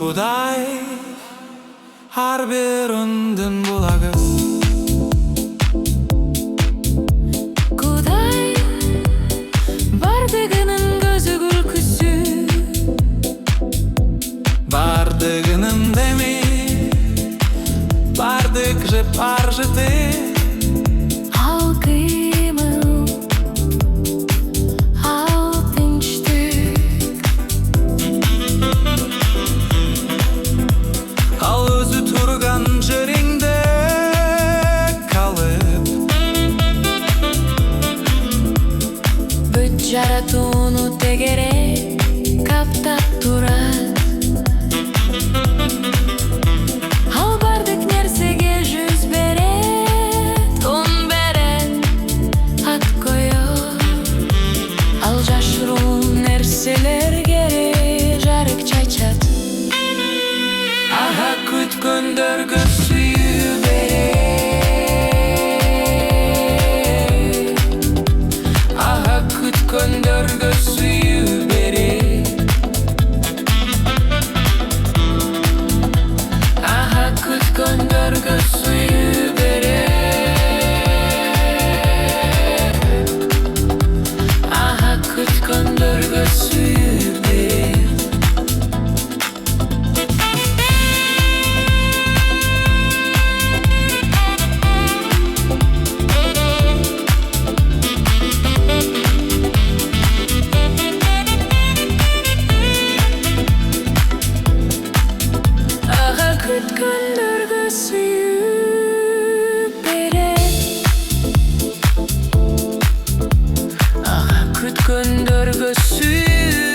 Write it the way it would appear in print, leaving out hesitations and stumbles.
Кудай ар бир үндүн булагы. Кудай бардыгынын көзү күлкүсү, Бардыгынын деми, бардык жыпар жыты. ал кыймыл, ал тынчтык, Ал өзү турган жеринде калып. бүт жаратууну тегерек, каптап турат. Ал бардык нерсеге жүз берет, он берет, ат коёт. Ал жашыруун нерселерге жарык чачат. Ага күткөндөргө сүйүү берет. Ага күткөндөргө сүйүү берет. Ага күткөндөргө сүйүү берет. Ага күткөндөргө сүйүү берет. Ага күткөндөргө сүйүү берет. Ага күткөндөргө сүйүү